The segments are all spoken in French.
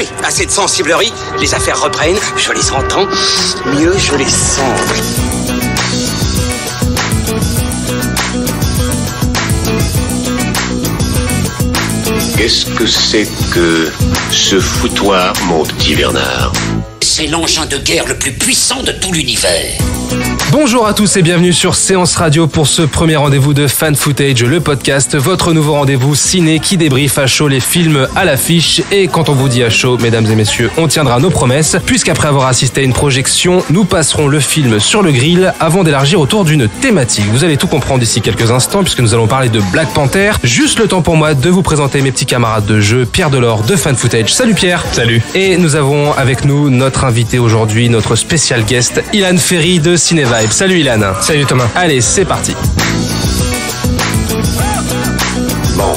Allez, assez de sensiblerie, les affaires reprennent, je les entends, mieux je les sens. Qu'est-ce que c'est que ce foutoir, mon petit Bernard? C'est l'engin de guerre le plus puissant de tout l'univers. Bonjour à tous et bienvenue sur Séance Radio pour ce premier rendez-vous de Fan Footage, le podcast, votre nouveau rendez-vous ciné qui débriefe à chaud les films à l'affiche. Et quand on vous dit à chaud, mesdames et messieurs, on tiendra nos promesses, puisqu'après avoir assisté à une projection, nous passerons le film sur le grill avant d'élargir autour d'une thématique. Vous allez tout comprendre d'ici quelques instants puisque nous allons parler de Black Panther. Juste le temps pour moi de vous présenter mes petits camarades de jeu, Pierre Delors de Fan Footage. Salut Pierre. Salut. Et nous avons avec nous notre invité aujourd'hui, notre spécial guest, Ilan Ferry de Cinevibe. Salut Ilan. Salut Thomas. Allez, c'est parti. Bon,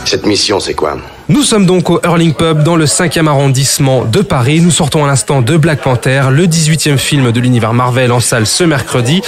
cette mission, c'est quoi? Nous sommes donc au Hurling Pub dans le 5e arrondissement de Paris. Nous sortons à l'instant de Black Panther, le 18e film de l'univers Marvel en salle ce mercredi.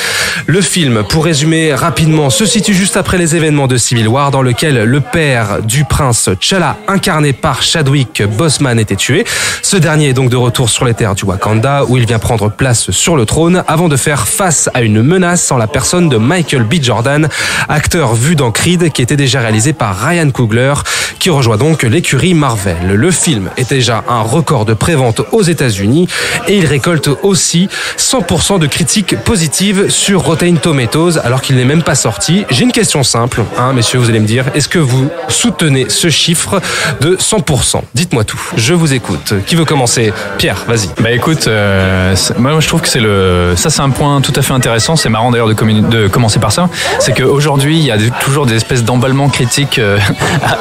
Le film, pour résumer rapidement, se situe juste après les événements de Civil War dans lequel le père du prince T'Challa, incarné par Chadwick Boseman, était tué. Ce dernier est donc de retour sur les terres du Wakanda où il vient prendre place sur le trône avant de faire face à une menace en la personne de Michael B. Jordan, acteur vu dans Creed qui était déjà réalisé par Ryan Coogler, qui rejoint donc l'écurie Marvel. Le film est déjà un record de prévente aux États-Unis et il récolte aussi 100% de critiques positives sur Rotten Tomatoes alors qu'il n'est même pas sorti. J'ai une question simple, messieurs, vous allez me dire, est-ce que vous soutenez ce chiffre de 100%? Dites-moi tout. Je vous écoute. Qui veut commencer? Pierre, vas-y. Bah écoute, moi je trouve que c'est un point tout à fait intéressant. C'est marrant d'ailleurs de commencer par ça. C'est qu'aujourd'hui il y a toujours des espèces d'emballements critiques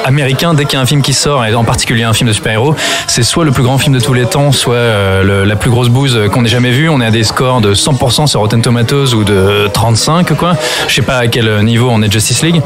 américains dès qu'il y a un film qui sort, et en particulier un film de super-héros, c'est soit le plus grand film de tous les temps, soit la plus grosse bouse qu'on ait jamais vue. On est à des scores de 100% sur Rotten Tomatoes ou de 35 quoi. Je sais pas à quel niveau on est Justice League.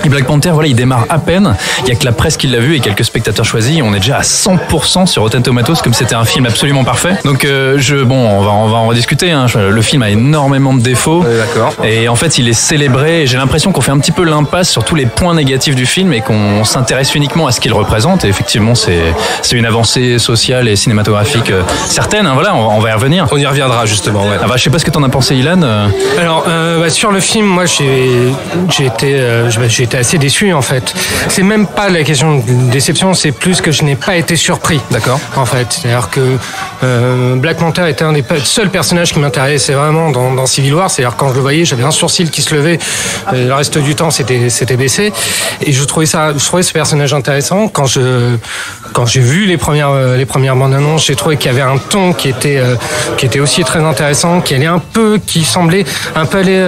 Et Black Panther, voilà, il démarre à peine. Il y a que la presse qui l'a vu et quelques spectateurs choisis. On est déjà à 100% sur Rotten Tomatoes, comme c'était un film absolument parfait. Donc on va en discuter. Le film a énormément de défauts. D'accord. Et en fait, il est célébré. Et j'ai l'impression qu'on fait un petit peu l'impasse sur tous les points négatifs du film et qu'on s'intéresse uniquement à ce qu'il représente. Et effectivement, c'est une avancée sociale et cinématographique certaine. Voilà, on va y revenir. On y reviendra justement. Ouais. Je sais pas ce que t'en as pensé, Ilan. Alors, sur le film, moi, j'ai été assez déçu en fait. C'est même pas la question de déception, c'est plus que je n'ai pas été surpris. D'accord. En fait, c'est-à-dire que Black Panther était un des seuls personnages qui m'intéressait vraiment dans Civil War. C'est-à-dire quand je le voyais, j'avais un sourcil qui se levait. Le reste du temps, c'était baissé. Et je trouvais ce personnage intéressant. Quand j'ai vu les premières bandes annonces, j'ai trouvé qu'il y avait un ton qui était aussi très intéressant, qui semblait un peu aller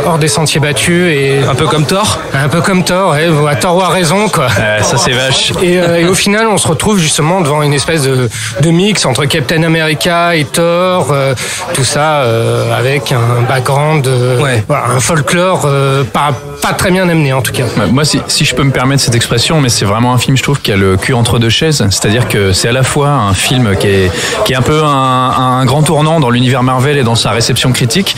hors des sentiers battus et un peu comme Thor. Un peu comme Thor, ouais, Thor a raison quoi. Ça c'est vache. Et au final, on se retrouve justement devant une espèce de mix entre Captain America et Thor, tout ça avec un background, un folklore pas très bien amené en tout cas. Moi, si je peux me permettre cette expression, mais c'est vraiment un film, je trouve, qui a le cul entre deux chaises. C'est-à-dire que c'est à la fois un film qui est un peu un grand tournant dans l'univers Marvel et dans sa réception critique.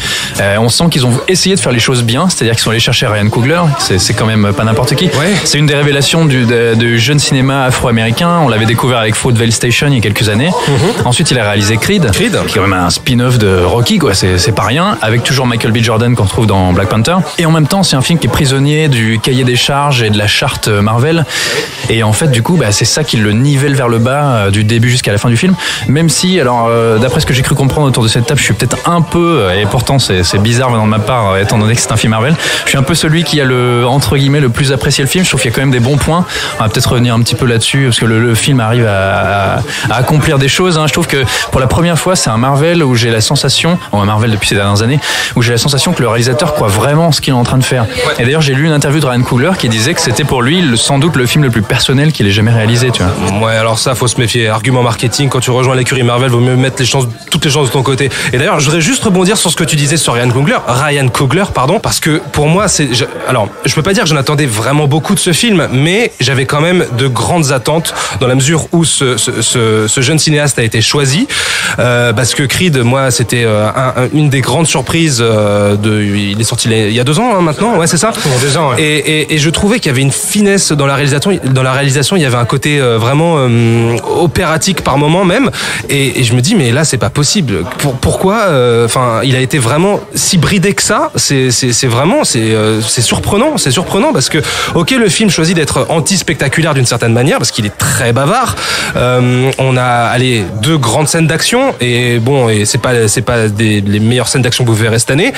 On sent qu'ils ont essayé de faire les choses bien, c'est-à-dire qu'ils sont allés chercher Ryan Coogler. C'est quand même pas n'importe qui. Ouais. C'est une des révélations du jeune cinéma afro-américain. On l'avait découvert avec Fruitvale Station il y a quelques années. Ensuite, il a réalisé Creed, qui est quand même un spin-off de Rocky, quoi. C'est pas rien. Avec toujours Michael B. Jordan qu'on retrouve dans Black Panther. Et en même temps, c'est un film qui est prisonnier du cahier des charges et de la charte Marvel. Et en fait, du coup, c'est ça qui le nivelle vers le bas du début jusqu'à la fin du film. Même si, alors, d'après ce que j'ai cru comprendre autour de cette table, je suis peut-être un peu, et pourtant c'est bizarre venant de ma part, étant donné que c'est un film Marvel, je suis un peu celui qui a entre guillemets, le plus apprécié le film. Je trouve qu'il y a quand même des bons points. On va peut-être revenir un petit peu là-dessus, parce que le film arrive à accomplir des choses. Je trouve que pour la première fois, c'est un Marvel où j'ai la sensation, un Marvel depuis ces dernières années, où j'ai la sensation que le réalisateur croit vraiment ce qu'il est en train de faire. Ouais. Et d'ailleurs, j'ai lu une interview de Ryan Coogler qui disait que c'était pour lui sans doute le film le plus personnel qu'il ait jamais réalisé, tu vois. Ouais, alors ça, faut se méfier. Argument marketing, quand tu rejoins l'écurie Marvel, vaut mieux mettre toutes les chances de ton côté. Et d'ailleurs, je voudrais juste rebondir sur ce que tu disais sur Ryan Coogler, parce que pour moi, je peux pas dire que j'en attendais vraiment beaucoup de ce film, mais j'avais quand même de grandes attentes dans la mesure où ce jeune cinéaste a été choisi, parce que Creed, moi, c'était une des grandes surprises il est sorti il y a 2 ans maintenant, ouais, c'est ça. Il y a 2 ans, ouais. Et je trouvais qu'il y avait une finesse dans la réalisation. dans la réalisation, il y avait un côté vraiment opératique par moment même, et je me dis mais là c'est pas possible. Pourquoi enfin il a été vraiment si bridé que ça. C'est surprenant, parce que ok, le film choisit d'être anti-spectaculaire d'une certaine manière parce qu'il est très bavard. On a deux grandes scènes d'action, et bon, et c'est pas les meilleures scènes d'action que vous verrez cette année,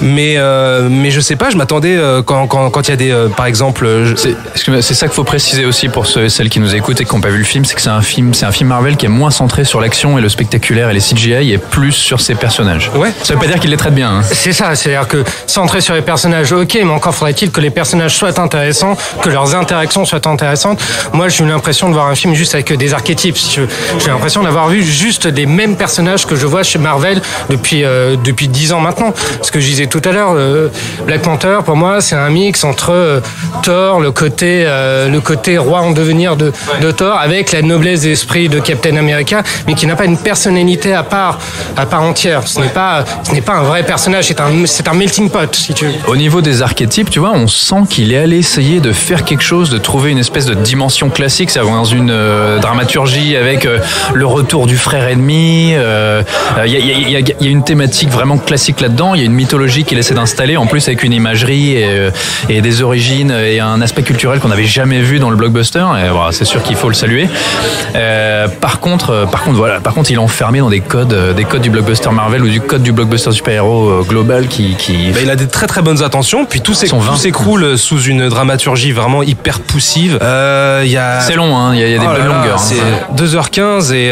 mais je sais pas, je m'attendais quand il y a des par exemple c'est ça qu'il faut préciser aussi pour celles qui nous écoutent et qui n'ont pas vu le film, c'est que c'est un film Marvel qui est moins centré sur l'action et le spectaculaire et les CGI, et plus sur ses personnages. Ouais. Ça veut pas dire qu'il les traite bien, hein. C'est ça, c'est-à-dire que centré sur les personnages, ok, mais encore faudrait-il que les personnages soient intéressants, que leurs interactions soient intéressantes. Moi, j'ai eu l'impression de voir un film juste avec des archétypes, si tu veux. J'ai l'impression d'avoir vu juste des mêmes personnages que je vois chez Marvel depuis 10 ans maintenant. Ce que je disais tout à l'heure, Black Panther, pour moi, c'est un mix entre Thor, le côté roi en devenir de Thor, avec la noblesse d'esprit de Captain America, mais qui n'a pas une personnalité à part entière. Ce n'est pas un vrai personnage, c'est un melting pot, si tu veux. Au niveau des archétypes, tu vois, on sent qu'il est allé essayer de faire quelque chose, de trouver une espèce de dimension classique, c'est-à-dire dans une dramaturgie avec le retour du frère ennemi. Il y a une thématique vraiment classique là-dedans. Il y a une mythologie qu'il essaie d'installer, en plus avec une imagerie et des origines et un aspect culturel qu'on n'avait jamais vu dans le blockbuster. Et voilà, c'est sûr qu'il faut le saluer. Par contre, il est enfermé dans des codes du blockbuster Marvel ou du code du blockbuster super-héros global qui... il a des très très bonnes intentions, puis tout s'écroule sous une dramaturgie vraiment hyper poussive. C'est long, hein, il y a des bonnes longueurs. C'est 2h15 et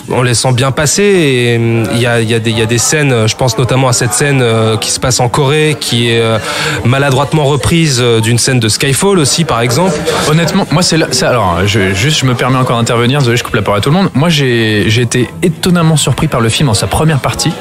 on les sent bien passer, et il y a des scènes, je pense notamment à cette scène qui se passe en Corée, qui est maladroitement reprise d'une scène de Skyfall aussi, par exemple. Honnêtement, moi je me permets encore d'intervenir, désolé, je coupe la parole à tout le monde. Moi j'ai été étonnamment surpris par le film dans sa première partie.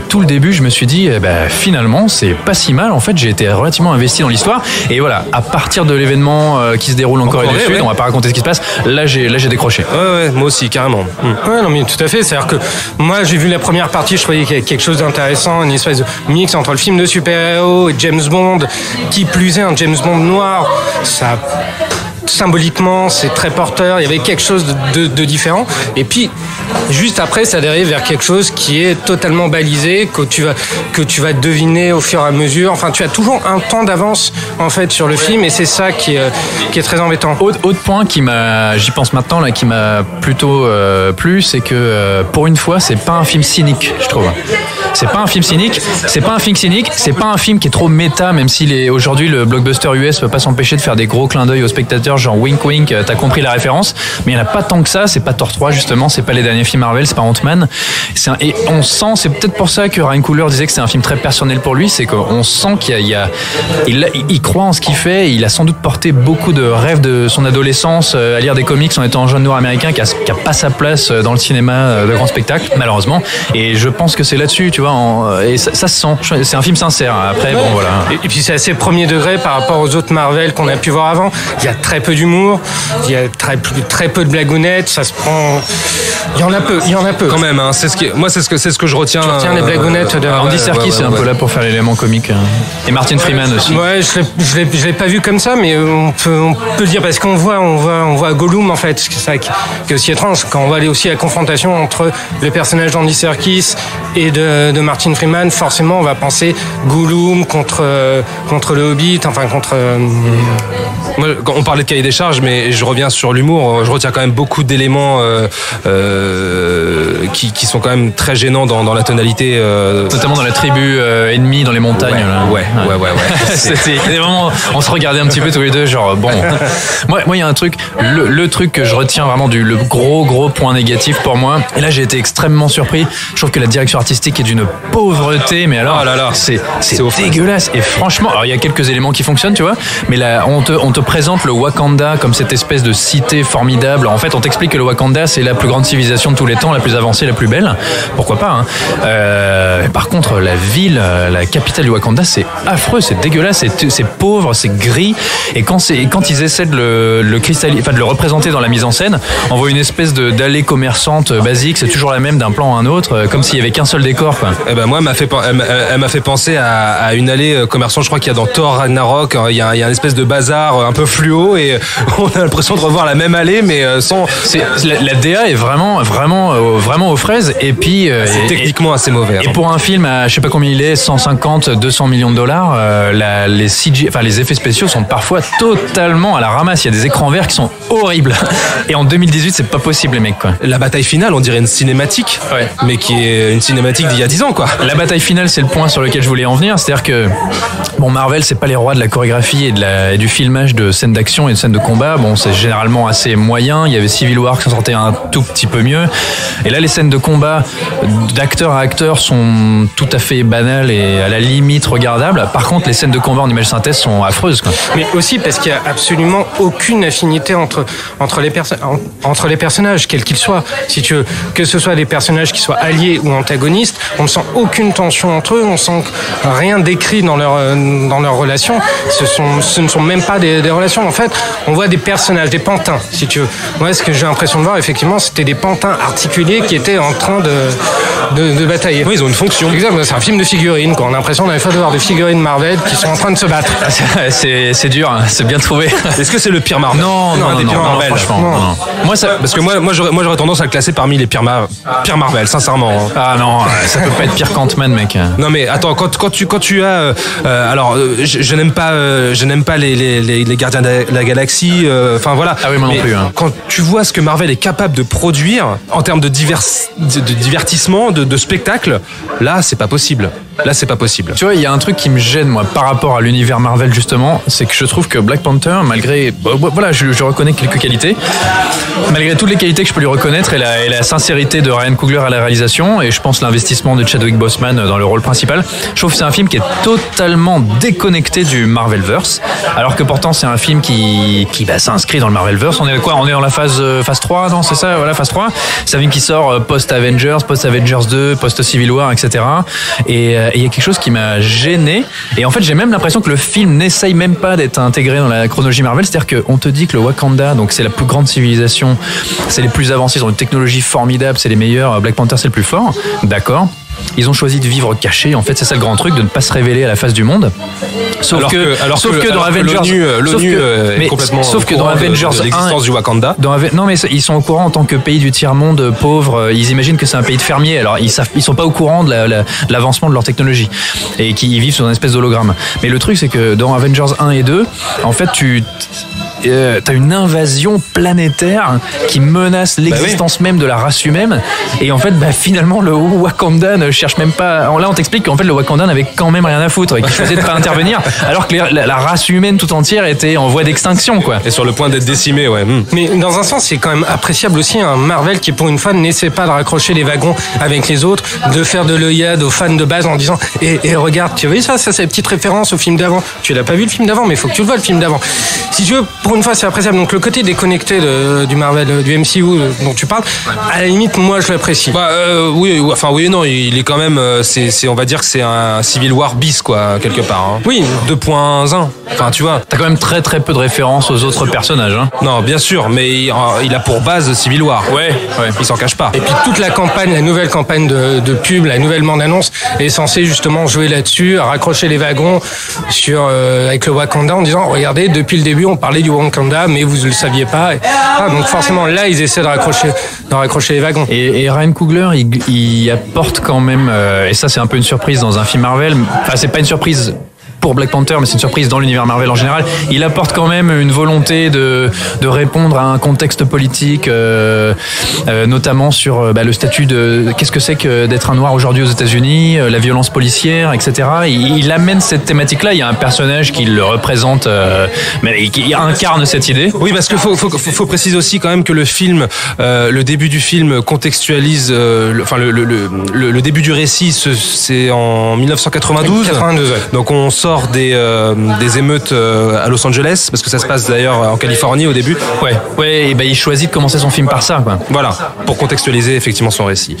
Tout le début, je me suis dit finalement c'est pas si mal. En fait, j'ai été relativement investi dans l'histoire, et voilà, à partir de l'événement qui se déroule en Corée du Sud, on va pas raconter ce qui se passe, là j'ai décroché. Ouais, moi aussi, carrément. Ouais, non mais tout à fait, c'est-à-dire que moi j'ai vu la première partie, je croyais qu'il y avait quelque chose d'intéressant, une espèce de mix entre le film de super-héros et James Bond, qui plus est un James Bond noir. Ça, symboliquement, c'est très porteur, il y avait quelque chose de différent, et puis juste après ça dérive vers quelque chose qui est totalement balisé, que tu vas deviner au fur et à mesure. Enfin, tu as toujours un temps d'avance en fait sur le film, et c'est ça qui est très embêtant. Autre point j'y pense maintenant là, qui m'a plutôt plu, c'est que pour une fois c'est pas un film cynique, je trouve. C'est pas un film cynique, c'est pas un film qui est trop méta, même si aujourd'hui le blockbuster US peut pas s'empêcher de faire des gros clins d'œil aux spectateurs, genre wink wink, t'as compris la référence, mais il n'y en a pas tant que ça. C'est pas Thor 3 justement, c'est pas les derniers films Marvel, c'est pas Ant-Man. Et on sent, c'est peut-être pour ça que Ryan Coogler disait que c'est un film très personnel pour lui, c'est qu'on sent il croit en ce qu'il fait, et il a sans doute porté beaucoup de rêves de son adolescence à lire des comics en étant un jeune noir américain qui a pas sa place dans le cinéma de grand spectacle, malheureusement. Et je pense que c'est là-dessus, tu vois, et ça se sent. C'est un film sincère. Après, bon, voilà. Et puis c'est assez premier degré par rapport aux autres Marvel qu'on a pu voir avant. Il y a très peu d'humour, il y a très peu de blagounettes, ça se prend. Il y en a peu. Quand même, hein, c'est ce que je retiens. Je retiens les blagounettes de Andy Serkis, c'est un peu là pour faire l'élément comique. Et Martin Freeman aussi. Ouais, je l'ai pas vu comme ça, mais on peut le dire, parce qu'on voit Gollum en fait, c'est ça qui est aussi étrange, quand on va aller aussi à la confrontation entre le personnage d'Andy Serkis et de Martin Freeman, forcément on va penser Gollum contre le Hobbit, enfin contre. Moi, on parlait de cahier des charges, mais je reviens sur l'humour. Je retiens quand même beaucoup d'éléments qui sont quand même très gênants dans la tonalité, notamment dans la tribu ennemie dans les montagnes. Ouais. C'était vraiment, on se regardait un petit peu tous les deux, genre bon. Moi, il y a un truc, le truc que je retiens vraiment le gros point négatif pour moi. Et là, j'ai été extrêmement surpris. Je trouve que la direction artistique est d'une pauvreté, mais alors, c'est dégueulasse. Et franchement, alors il y a quelques éléments qui fonctionnent, tu vois, mais là, on te présente le Wakanda comme cette espèce de cité formidable. En fait, on t'explique que le Wakanda, c'est la plus grande civilisation de tous les temps, la plus avancée, la plus belle. Pourquoi pas, hein. Par contre, la ville, la capitale du Wakanda, c'est affreux, c'est dégueulasse, c'est pauvre, c'est gris. Et quand ils essaient de le représenter dans la mise en scène, on voit une espèce d'allée commerçante basique, c'est toujours la même d'un plan à un autre, comme s'il y avait qu'un seul décor, quoi. quoi. Eh ben moi, elle m'a fait penser à une allée commerçante, je crois qu'il y a dans Thor Ragnarok, il y a un espèce de bazar un peu fluo et on a l'impression de revoir la même allée mais sans... La DA est vraiment aux fraises et puis... c'est techniquement assez mauvais. Et pour un film à je sais pas combien il est, 150, 200 millions de dollars, les CG, enfin les effets spéciaux sont parfois totalement à la ramasse. Il y a des écrans verts qui sont horribles. Et en 2018, c'est pas possible les mecs quoi. La bataille finale, on dirait une cinématique, mais qui est une cinématique d'il y a 10 ans quoi. La bataille finale, c'est le point sur lequel je voulais en venir, c'est-à-dire que bon, Marvel, c'est pas les rois de la chorégraphie et du filmage de scènes d'action et de scènes de combat. Bon, c'est généralement assez moyen. Il y avait Civil War qui s'en sortait un tout petit peu mieux. Et là, les scènes de combat d'acteur à acteur sont tout à fait banales et à la limite regardables. Par contre, les scènes de combat en image synthèse sont affreuses, quoi. Mais aussi parce qu'il y a absolument aucune affinité entre les personnages, quels qu'ils soient. Si tu veux, que ce soit des personnages qui soient alliés ou antagonistes, on ne sent aucune tension entre eux, on sent rien décrit dans leur relation. Ce ne sont même pas des relations. En fait, on voit des personnages, des pantins, si tu veux. Moi, ce que j'ai l'impression de voir, effectivement, c'était des pantins articulés qui étaient en train de batailler. Oui, ils ont une fonction. Exactement, c'est un film de figurines, quoi. On a l'impression de voir des figurines Marvel qui sont en train de se battre. C'est dur, hein. C'est bien trouvé. Est-ce que c'est le pire Marvel? Non, franchement. Non. Parce que moi j'aurais tendance à le classer parmi les pires Marvel, sincèrement. Ah non, ça peut pas être pire qu'Ant-Man, mec. Non mais attends, quand tu as je n'aime pas les Gardiens de la Galaxie, enfin voilà. Ah oui, moi non plus. Hein. Quand tu vois ce que Marvel est capable de produire en termes de divertissement, de spectacle, là c'est pas possible. Tu vois, il y a un truc qui me gêne, moi, par rapport à l'univers Marvel, justement, c'est que je trouve que Black Panther, malgré... Voilà, je reconnais quelques qualités. Malgré toutes les qualités que je peux lui reconnaître et la sincérité de Ryan Coogler à la réalisation, et je pense l'investissement de Chadwick Boseman dans le rôle principal, je trouve que c'est un film qui est totalement déconnecté du Marvelverse, alors que pourtant c'est un film qui s'inscrit dans le Marvelverse. On est quoi? On est dans la phase 3, non? C'est ça, voilà, phase 3. C'est un film qui sort post-Avengers 2, post-Civil War, etc. Et il y a quelque chose qui m'a gêné. Et en fait, j'ai même l'impression que le film n'essaye même pas d'être intégré dans la chronologie Marvel. C'est-à-dire qu'on te dit que le Wakanda, donc c'est la plus grande civilisation, c'est les plus avancés, ils ont une technologie formidable, c'est les meilleurs, Black Panther c'est le plus fort. D'accord. Ils ont choisi de vivre cachés. En fait, c'est ça le grand truc, de ne pas se révéler à la face du monde. Sauf que dans Avengers, l'ONU est complètement sauf que dans Avengers 1, l'existence du Wakanda. Non, mais ils sont au courant en tant que pays du tiers-monde pauvre. Ils imaginent que c'est un pays de fermiers. Alors ils sont pas au courant de l'avancement de leur technologie et qu'ils vivent sur une espèce d'hologramme. Mais le truc, c'est que dans Avengers 1 et 2, en fait, t'as une invasion planétaire qui menace l'existence même de la race humaine. Et en fait, finalement, le Wakanda ne cherche même pas. Là, on t'explique qu'en fait, le Wakanda n'avait quand même rien à foutre et qu'il choisit de pas intervenir, alors que la race humaine tout entière était en voie d'extinction, quoi. Et sur le point d'être décimée, ouais. Mais dans un sens, c'est quand même appréciable aussi un Marvel qui, pour une fois, n'essaie pas de raccrocher les wagons avec les autres, de faire de l'œillade aux fans de base en disant et regarde, tu vois ça c'est une petite référence au film d'avant. Tu l'as pas vu le film d'avant, mais il faut que tu le vois le film d'avant. Si tu veux, pour une fois, c'est appréciable. Donc le côté déconnecté du Marvel, du MCU dont tu parles, à la limite, moi, je l'apprécie. Oui et non, il est quand même, on va dire que c'est un Civil War bis, quoi, quelque part. Hein. Oui. 2.1. Enfin, tu vois. T'as quand même très très peu de références aux autres personnages, hein. Non, bien sûr, mais il a pour base Civil War. Ouais. Il s'en cache pas. Et puis toute la nouvelle campagne de pub, la nouvelle bande-annonce est censée justement jouer là-dessus, raccrocher les wagons avec le Wakanda en disant, regardez, depuis le début, on parlait du Wakanda, mais vous ne le saviez pas. Donc forcément, là, ils essaient de raccrocher les wagons. Et Ryan Coogler, il apporte quand même, et ça c'est un peu une surprise dans un film Marvel, enfin c'est pas une surprise pour Black Panther, mais c'est une surprise dans l'univers Marvel en général. Il apporte quand même une volonté de répondre à un contexte politique, notamment sur le statut de qu'est-ce que c'est que d'être un noir aujourd'hui aux États-Unis, la violence policière, etc. Il amène cette thématique-là. Il y a un personnage qui le représente, mais qui incarne cette idée. Oui, parce qu'il faut préciser aussi quand même que le film, le début du film contextualise, le début du récit, c'est en 1992. 92, ouais. Donc on sort des émeutes à Los Angeles, parce que ça se passe d'ailleurs en Californie au début. Ouais, et il choisit de commencer son film par ça, quoi. Voilà, pour contextualiser effectivement son récit.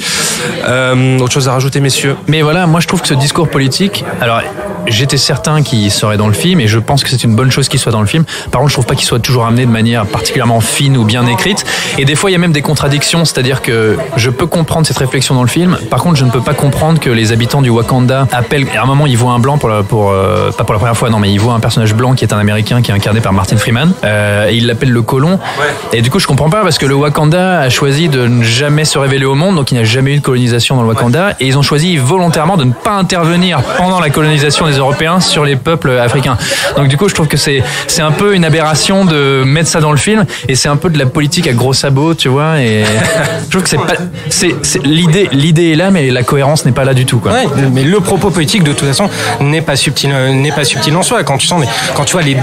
Autre chose à rajouter, messieurs? Mais voilà, moi je trouve que ce discours politique, alors j'étais certain qu'il serait dans le film et je pense que c'est une bonne chose qu'il soit dans le film. Par contre, je trouve pas qu'il soit toujours amené de manière particulièrement fine ou bien écrite. Et des fois, il y a même des contradictions, c'est-à-dire que je peux comprendre cette réflexion dans le film. Par contre, je ne peux pas comprendre que les habitants du Wakanda appellent. À un moment, ils voient un blanc pas pour la première fois, non, mais ils voient un personnage blanc qui est un Américain qui est incarné par Martin Freeman. Et ils l'appellent le colon. Et du coup, je comprends pas parce que le Wakanda a choisi de ne jamais se révéler au monde, donc il n'y a jamais eu de colonisation dans le Wakanda. Et ils ont choisi volontairement de ne pas intervenir pendant la colonisation des Européens sur les peuples africains. Donc du coup, je trouve que c'est un peu une aberration de mettre ça dans le film et c'est un peu de la politique à gros sabots, tu vois. Et je trouve que c'est pas, l'idée est là, mais la cohérence n'est pas là du tout, quoi. Ouais, mais le propos politique de toute façon n'est pas subtil en soi. Quand tu vois les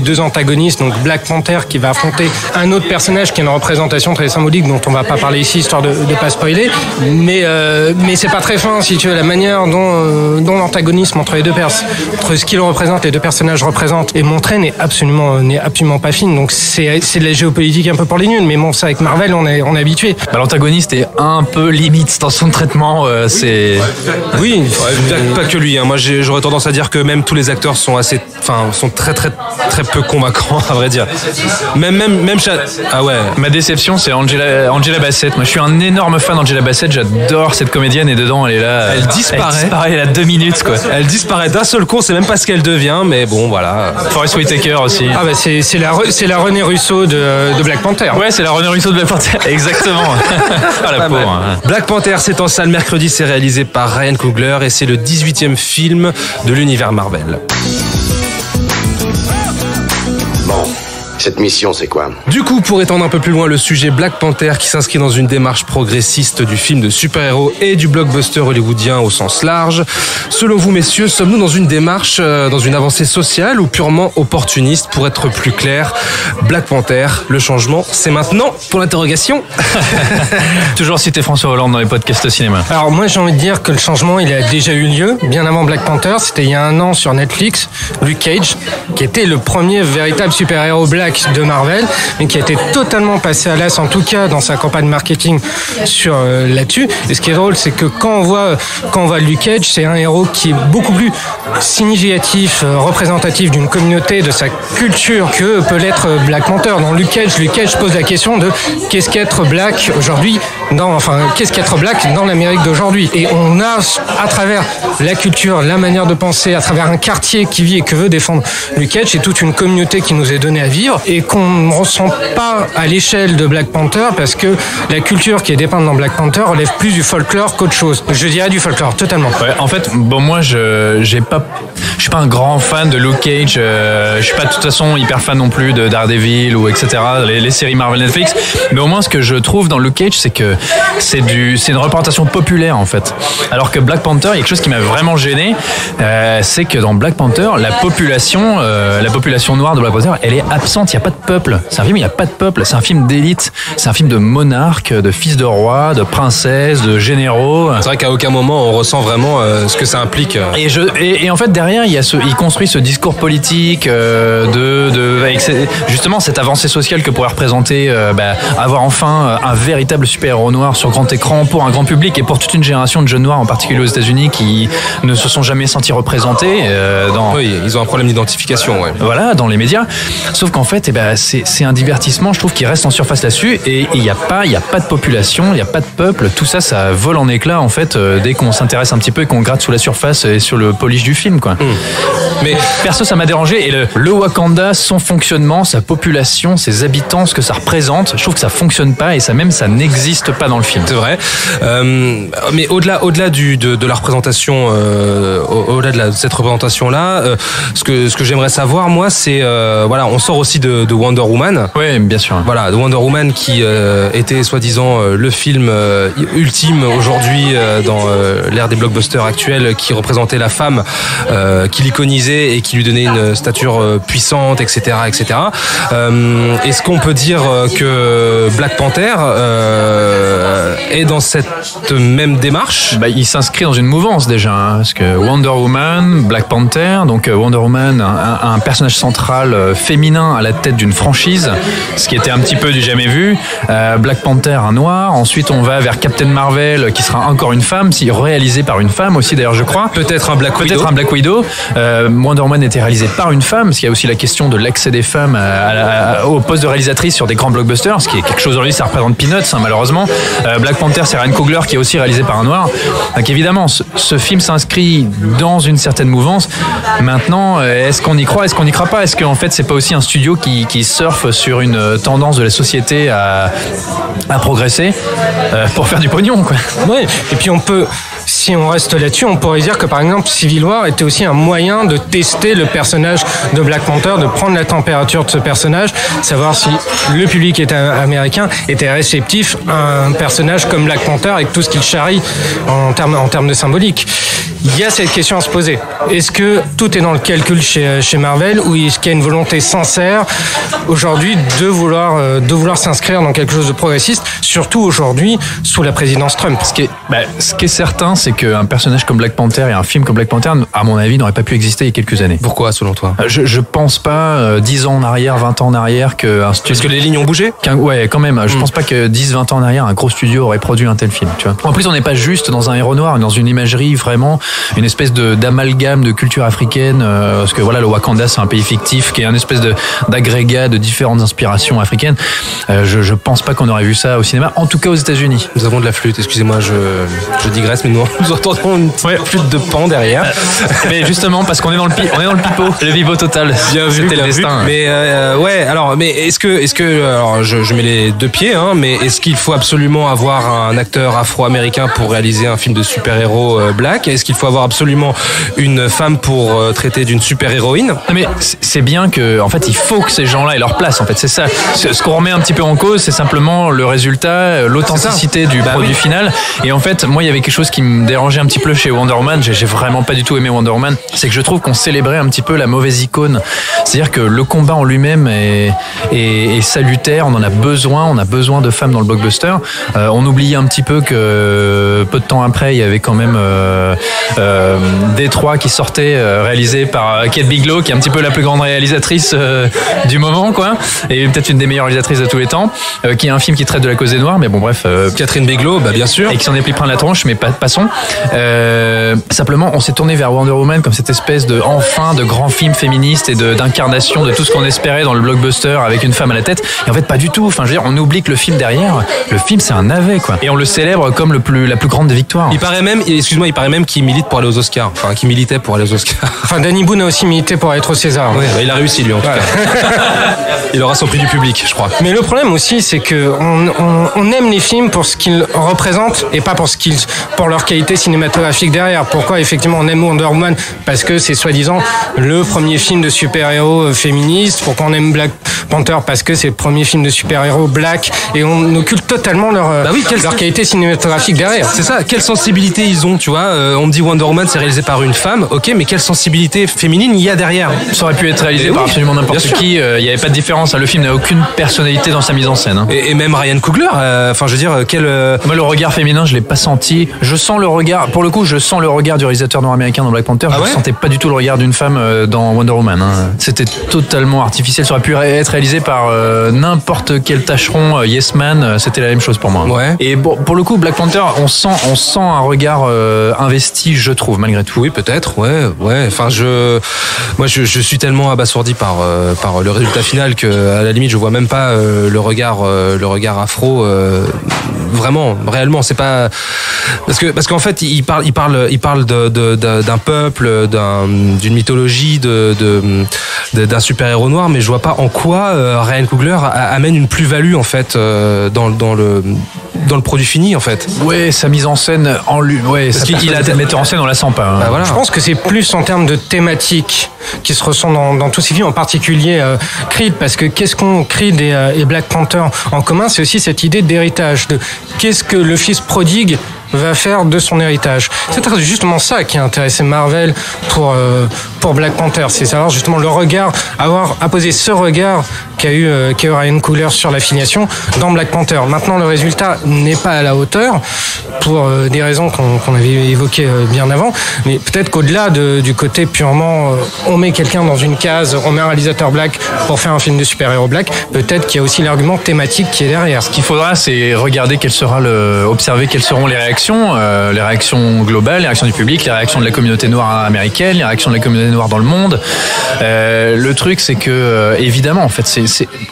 deux antagonistes, donc Black Panther qui va affronter un autre personnage qui est une représentation très symbolique dont on va pas parler ici histoire de pas spoiler, mais c'est pas très fin si tu veux la manière dont l'antagonisme entre les deux entre ce qu'ils représentent, les deux personnages représentent et montré n'est absolument pas fine. Donc c'est de la géopolitique un peu pour les nuls, mais bon, ça avec Marvel on est habitué. L'antagoniste est un peu limite dans son traitement, c'est. Oui, pas que lui. Hein. Moi, j'aurais tendance à dire que même tous les acteurs sont sont très très très peu convaincants, à vrai dire. Même ah ouais. Ma déception, c'est Angela Bassett. Moi, je suis un énorme fan d'Angela Bassett. J'adore cette comédienne et dedans, elle est là. Elle disparaît. Elle a 2 minutes, quoi. Elle disparaît d'un seul coup. On sait même pas ce qu'elle devient, mais bon, voilà. Forest Whitaker aussi. Ah bah c'est la René Russo de Black Panther. Ouais, c'est la René Russo de Black Panther. Exactement. Ah, la pauvre. Black Panther, c'est en salle mercredi. C'est réalisé par Ryan Coogler et c'est le 18e film de l'univers Marvel. Cette mission, c'est quoi? Du coup, pour étendre un peu plus loin le sujet, Black Panther qui s'inscrit dans une démarche progressiste du film de super-héros et du blockbuster hollywoodien au sens large. Selon vous, messieurs, sommes-nous dans une démarche, dans une avancée sociale ou purement opportuniste? Pour être plus clair, Black Panther, le changement, c'est maintenant? Pour l'interrogation. Toujours citer François Hollande dans les podcasts cinéma. Alors moi, j'ai envie de dire que le changement, il a déjà eu lieu, bien avant Black Panther. C'était il y a 1 an sur Netflix, Luke Cage, qui était le premier véritable super-héros black de Marvel, mais qui a été totalement passé à l'as, en tout cas dans sa campagne marketing sur là-dessus. Et ce qui est drôle, c'est que quand on voit Luke Cage, c'est un héros qui est beaucoup plus significatif, représentatif d'une communauté, de sa culture que peut l'être Black Panther. Dans Luke Cage pose la question de qu'est-ce qu'être black aujourd'hui, qu'est-ce qu'être black dans l'Amérique d'aujourd'hui. Et on a, à travers la culture, la manière de penser, à travers un quartier qui vit et que veut défendre Luke Cage, et toute une communauté qui nous est donnée à vivre et qu'on ne ressent pas à l'échelle de Black Panther parce que la culture qui est dépeinte dans Black Panther relève plus du folklore qu'autre chose. Je dirais du folklore, totalement. Ouais, en fait, bon, moi, je suis pas un grand fan de Luke Cage. Je suis pas de toute façon hyper fan non plus de Daredevil ou etc. Les séries Marvel Netflix. Mais au moins, ce que je trouve dans Luke Cage, c'est que c'est une représentation populaire en fait. Alors que Black Panther, il y a quelque chose qui m'a vraiment gêné, c'est que dans Black Panther, la population noire de Black Panther, elle est absente. Il n'y a pas de peuple. C'est un film, il n'y a pas de peuple. C'est un film d'élite. C'est un film de monarques, de fils de rois, de princesses, de généraux. C'est vrai qu'à aucun moment on ressent vraiment ce que ça implique. Et en fait, derrière, il construit ce discours politique avec justement cette avancée sociale que pourrait représenter avoir enfin un véritable super-héros noir sur grand écran pour un grand public et pour toute une génération de jeunes noirs, en particulier aux États-Unis, qui ne se sont jamais sentis représentés. Oui, ils ont un problème d'identification. Ouais. Voilà, dans les médias. Sauf qu'en fait, c'est un divertissement, je trouve, qui reste en surface là-dessus, et il n'y a pas de population, il n'y a pas de peuple, tout ça, ça vole en éclats, en fait, dès qu'on s'intéresse un petit peu et qu'on gratte sous la surface et sur le polish du film, quoi. Mais perso, ça m'a dérangé, et le Wakanda, son fonctionnement, sa population, ses habitants, ce que ça représente, je trouve que ça fonctionne pas, et ça n'existe pas dans le film. C'est vrai. Mais au-delà de la représentation, au-delà de cette représentation-là, ce que j'aimerais savoir, moi, c'est on sort aussi de Wonder Woman. Oui, bien sûr. Voilà, de Wonder Woman qui était soi-disant le film ultime aujourd'hui dans l'ère des blockbusters actuels, qui représentait la femme, qui l'iconisait et qui lui donnait une stature puissante, etc., etc. Est-ce qu'on peut dire que Black Panther est dans cette même démarche? Il s'inscrit dans une mouvance déjà, hein, parce que Wonder Woman, Black Panther, donc Wonder Woman, un personnage central féminin à la tête d'une franchise, ce qui était un petit peu du jamais vu. Black Panther, un noir. Ensuite, on va vers Captain Marvel, qui sera encore une femme, si réalisé par une femme aussi d'ailleurs, je crois. Peut-être un Black Widow. Wonder Woman était réalisé par une femme, parce qu'il y a aussi la question de l'accès des femmes au poste de réalisatrice sur des grands blockbusters, ce qui est quelque chose aujourd'hui, ça représente peanuts, malheureusement. Black Panther, c'est Ryan Coogler qui est aussi réalisé par un noir. Donc évidemment, ce film s'inscrit dans une certaine mouvance. Maintenant, est-ce qu'on y croit, est-ce qu'on n'y croit pas? Est-ce qu'en fait, c'est pas aussi un studio qui surfe sur une tendance de la société à progresser pour faire du pognon, quoi? Oui, et puis si on reste là-dessus, on pourrait dire que par exemple Civil War était aussi un moyen de tester le personnage de Black Panther, de prendre la température de ce personnage, savoir si le public américain était réceptif à un personnage comme Black Panther avec tout ce qu'il charrie en termes de symbolique. Il y a cette question à se poser. Est-ce que tout est dans le calcul chez Marvel, ou est-ce qu'il y a une volonté sincère aujourd'hui de vouloir s'inscrire dans quelque chose de progressiste, surtout aujourd'hui sous la présidence Trump? Ce qui est certain, c'est qu'un personnage comme Black Panther et un film comme Black Panther, à mon avis, n'aurait pas pu exister il y a quelques années. Pourquoi, selon toi? Je pense pas 10 ans en arrière, 20 ans en arrière qu'un studio... Est-ce que les lignes ont bougé? Ouais, quand même. Je pense pas que 10-20 ans en arrière, un gros studio aurait produit un tel film, tu vois. En plus, on n'est pas juste dans un héros noir, dans une imagerie vraiment, une espèce d'amalgame de culture africaine, parce que voilà, le Wakanda, c'est un pays fictif qui est un espèce d'agrégat de différentes inspirations africaines. Je pense pas qu'on aurait vu ça au cinéma, en tout cas aux États-Unis. Nous avons de la flûte, excusez-moi, je digresse, mais nous entendons une petite flûte de pan derrière. Mais justement, parce qu'on est dans le pipeau, le vivo total. Bien vu, c'était le destin. Mais ouais, alors, mais est-ce que alors je mets les deux pieds, hein, mais est-ce qu'il faut absolument avoir un acteur afro-américain pour réaliser un film de super-héros black? Est-ce qu'il faut avoir absolument une femme pour traiter d'une super-héroïne? Mais c'est bien que, en fait, il faut que ces gens-là aient leur place. En fait, c'est ça. Ce qu'on remet un petit peu en cause, c'est simplement le résultat, l'authenticité du produit final. Et en fait, moi, il y avait quelque chose qui me dérangeait un petit peu chez Wonder Woman. J'ai vraiment pas du tout aimé Wonder Woman. C'est que je trouve qu'on célébrait un petit peu la mauvaise icône. C'est-à-dire que le combat en lui-même est salutaire. On en a besoin. On a besoin de femmes dans le blockbuster. On oubliait un petit peu que peu de temps après, il y avait quand même Détroit qui sortait, réalisé par Kate Bigelow, qui est un petit peu la plus grande réalisatrice du moment, quoi, et peut-être une des meilleures réalisatrices de tous les temps, qui est un film qui traite de la cause des Noirs, mais bon, bref. Catherine Bigelow, bah bien sûr. Et qui s'en est pris plein la tronche, mais passons. Simplement, on s'est tourné vers Wonder Woman comme cette espèce de grand film féministe et d'incarnation de tout ce qu'on espérait dans le blockbuster avec une femme à la tête. Et en fait, pas du tout. Enfin, je veux dire, on oublie que le film derrière, le film, c'est un navet, quoi. Et on le célèbre comme la plus grande des victoires. Il paraît même qu'il milite pour aller aux Oscars. Enfin, qu'il militait pour aller aux Oscars. Enfin, Danny Boone a aussi milité pour être au César. Ouais, il a réussi, lui, en tout cas. Il aura son prix du public, je crois. Mais le problème aussi, c'est que on aime les films pour ce qu'ils représentent et pas pour leur qualité cinématographique derrière. Pourquoi, effectivement, on aime Wonder Woman? Parce que c'est soi-disant le premier film de super-héros féministe. Pourquoi on aime Black Panther? Parce que c'est le premier film de super-héros black. Et on occulte totalement leur qualité cinématographique derrière. C'est ça. Quelle sensibilité ils ont, tu vois? On me dit Wonder Woman, c'est réalisé par une femme. Ok, mais quelle sensibilité féminine il y a derrière? Ça aurait pu être réalisé par absolument n'importe qui. Il n'y avait pas de différence. Le film n'a aucune personnalité dans sa mise en scène. Et même Ryan Coogler. Enfin, je veux dire, Moi, le regard féminin, je l'ai pas senti. Je sens le regard. Pour le coup, je sens le regard du réalisateur nord-américain dans Black Panther. Je ne sentais pas du tout le regard d'une femme dans Wonder Woman. Hein. C'était totalement artificiel. Ça aurait pu être réalisé par n'importe quel tâcheron Yes Man. C'était la même chose pour moi. Ouais. Et bon, pour le coup, Black Panther, on sent un regard investi, je trouve, malgré tout. Oui, peut-être. Ouais. Enfin, moi, je suis tellement abasourdi par le résultat final que, à la limite, je vois même pas le regard afro. Vraiment, réellement, c'est pas parce qu'en fait, il parle d'un peuple, d'une mythologie, d'un super-héros noir, mais je vois pas en quoi Ryan Coogler amène une plus-value en fait dans le produit fini en fait. Ouais, sa mise en scène en lui, parce qu'il a le metteur en scène, on la sent pas. Hein. Bah voilà. Je pense que c'est plus en termes de thématiques qui se ressent dans tous ces films, en particulier Creed, parce que qu'est-ce qu'ont Creed et Black Panther en commun? C'est aussi cette idée d'héritage, de qu'est-ce que le fils prodigue va faire de son héritage. C'est justement ça qui a intéressé Marvel pour Black Panther, c'est savoir justement le regard, avoir imposé ce regard qu'a eu Ryan Coogler sur l'affiliation dans Black Panther. Maintenant, le résultat n'est pas à la hauteur pour des raisons qu'on avait évoquées bien avant, mais peut-être qu'au-delà du côté purement on met quelqu'un dans une case, on met un réalisateur black pour faire un film de super-héros black, peut-être qu'il y a aussi l'argument thématique qui est derrière. Ce qu'il faudra, c'est regarder observer quelles seront les réactions globales, les réactions du public, les réactions de la communauté noire américaine, les réactions de la communauté noire dans le monde. Le truc, c'est que évidemment, en fait,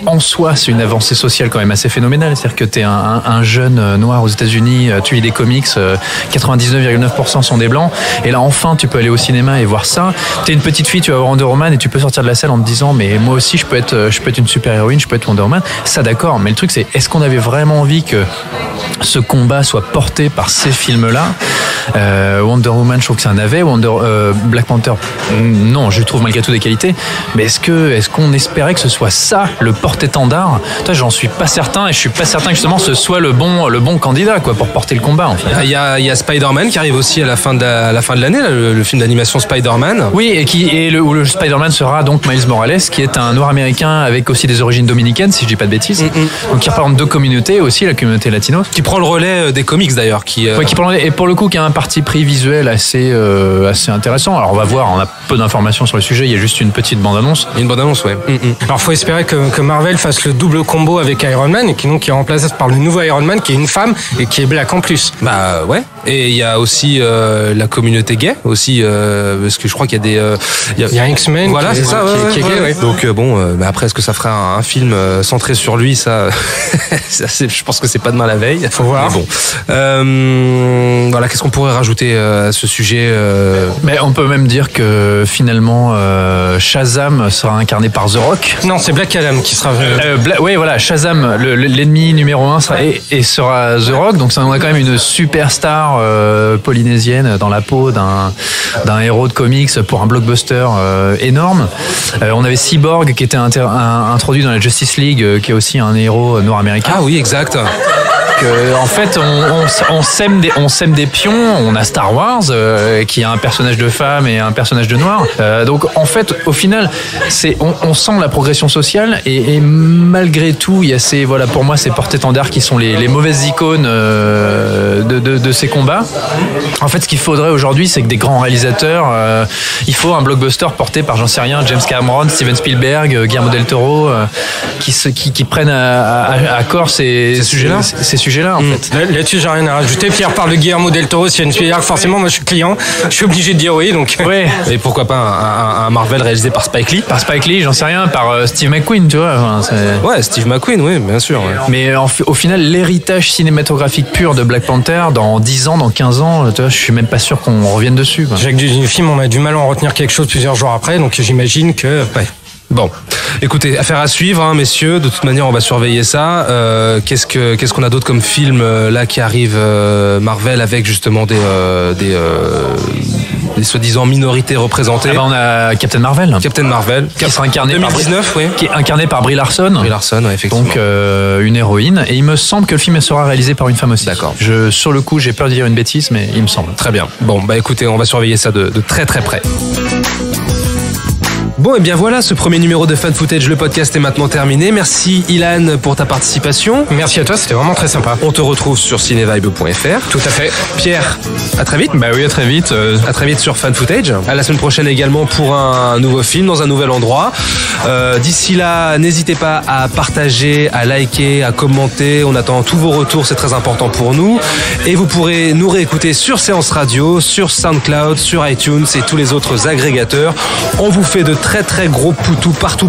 en soi, c'est une avancée sociale quand même assez phénoménale. C'est-à-dire que t'es un jeune noir aux États-Unis, tu lis des comics, 99,9% sont des blancs, et là enfin tu peux aller au cinéma et voir ça. T'es une petite fille, tu vas voir Wonder Woman et tu peux sortir de la salle en te disant mais moi aussi je peux être une super héroïne, je peux être Wonder Woman. Ça d'accord, mais le truc c'est est-ce qu'on avait vraiment envie que ce combat soit porté par ces films-là? Wonder Woman, je trouve que c'est un navet. Black Panther, non, je trouve malgré tout des qualités. Mais est-ce qu'on espérait que ce soit ça le porte-étendard? Toi, j'en suis pas certain, et je suis pas certain que justement ce soit le bon candidat quoi pour porter le combat. En fait. Il y a Spider-Man qui arrive aussi à la fin de l'année, là, le film d'animation Spider-Man. Oui, où le Spider-Man sera donc Miles Morales, qui est un noir américain avec aussi des origines dominicaines, si je dis pas de bêtises. Donc qui représente deux communautés aussi, la communauté latino. Qui prend le relais des comics d'ailleurs. Qui prend le relais, et pour le coup qui a un parti pris visuel assez intéressant. Alors on va voir, on a peu d'informations sur le sujet, il y a juste une petite bande-annonce. Une bande-annonce, ouais. Alors faut espérer que Marvel fasse le double combo avec Iron Man et qui est remplacé par le nouveau Iron Man qui est une femme et qui est black en plus. Bah ouais. Et il y a aussi la communauté gay aussi, parce que je crois qu'il y a des... Il y a X-Men voilà, c'est ça, qui est gay, ouais. Donc après, est-ce que ça fera un film centré sur lui, ça je pense que c'est pas demain la veille. Faut voir. Mais bon. Voilà, qu'est-ce qu'on pourrait rajouter à ce sujet Mais on peut même dire que finalement Shazam sera incarné par The Rock. Non, c'est Black Adam qui sera... oui, voilà, Shazam, l'ennemi numéro 1 sera The Rock. Donc ça, on a quand même une superstar polynésienne dans la peau d'un héros de comics pour un blockbuster énorme. On avait Cyborg qui était introduit dans la Justice League, qui est aussi un héros nord-américain. Ah oui, exact. En fait, on sème des pions. On a Star Wars qui a un personnage de femme et un personnage de noir. Donc en fait, au final, on sent la progression sociale et malgré tout, il y a pour moi ces porte-étendards qui sont les mauvaises icônes de ces combats. En fait, ce qu'il faudrait aujourd'hui, c'est que des grands réalisateurs, il faut un blockbuster porté par j'en sais rien, James Cameron, Steven Spielberg, Guillermo del Toro, qui prennent à corps ces sujets-là. En fait. Là-dessus, j'ai rien à rajouter. Pierre parle de Guillermo del Toro, Steven Spielberg. Forcément, moi, je suis client. Je suis obligé de dire oui. Donc. Ouais. Et pourquoi pas un Marvel réalisé par Spike Lee? Par Spike Lee, j'en sais rien. Par Steve McQueen, tu vois. Ouais, Steve McQueen, oui, bien sûr. Ouais. Mais au final, l'héritage cinématographique pur de Black Panther, dans 10 ans, dans 15 ans, tu vois, je suis même pas sûr qu'on revienne dessus. Jacques du film, on a du mal à en retenir quelque chose plusieurs jours après. Donc, j'imagine que... Ouais. Bon, écoutez, affaire à suivre, hein, messieurs. De toute manière, on va surveiller ça. Qu'est-ce qu'on a d'autre comme film là qui arrive Marvel avec justement des soi-disant minorités représentées. On a Captain Marvel. Qui sera incarné 2019, qui est incarné par Brie Larson. Brie Larson, ouais, effectivement. Donc une héroïne. Et il me semble que le film sera réalisé par une femme aussi. D'accord. Sur le coup, j'ai peur de dire une bêtise, mais il me semble. Très bien. Bon, bah écoutez, on va surveiller ça de très très près. Bon, et bien voilà, ce premier numéro de Fan Footage, le podcast est maintenant terminé. Merci Ilan pour ta participation. Merci à toi, c'était vraiment très sympa. On te retrouve sur cinevibe.fr. Tout à fait. Pierre, à très vite. Bah oui, à très vite. À très vite sur Fan Footage. À la semaine prochaine également pour un nouveau film dans un nouvel endroit. D'ici là, n'hésitez pas à partager, à liker, à commenter. On attend tous vos retours, c'est très important pour nous. Et vous pourrez nous réécouter sur Séance Radio, sur SoundCloud, sur iTunes et tous les autres agrégateurs. On vous fait de très très gros poutous partout.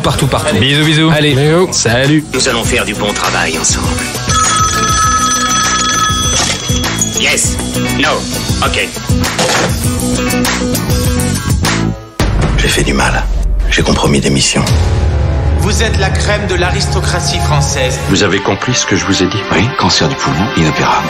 Bisous. Allez, salut. Nous allons faire du bon travail ensemble. Yes. No. Ok. J'ai fait du mal. J'ai compromis des missions. Vous êtes la crème de l'aristocratie française. Vous avez compris ce que je vous ai dit? Oui, cancer du poumon, inopérable.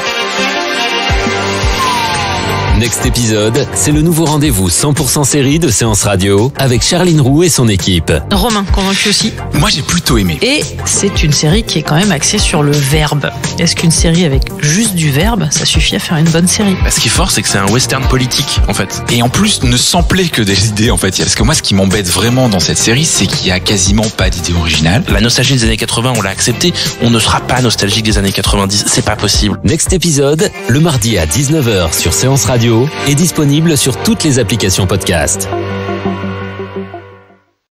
Next Épisode, c'est le nouveau rendez-vous 100% série de Séance Radio avec Charline Roux et son équipe. Romain, convaincu aussi? Moi, j'ai plutôt aimé. Et c'est une série qui est quand même axée sur le verbe. Est-ce qu'une série avec juste du verbe, ça suffit à faire une bonne série? Ce qui est fort, c'est que c'est un western politique, en fait. Et en plus, ne s'emplit que des idées, en fait. Parce que moi, ce qui m'embête vraiment dans cette série, c'est qu'il y a quasiment pas d'idée originale. La nostalgie des années 80, on l'a accepté. On ne sera pas nostalgique des années 90. C'est pas possible. Next Épisode, le mardi à 19h sur Séance Radio, est disponible sur toutes les applications podcast.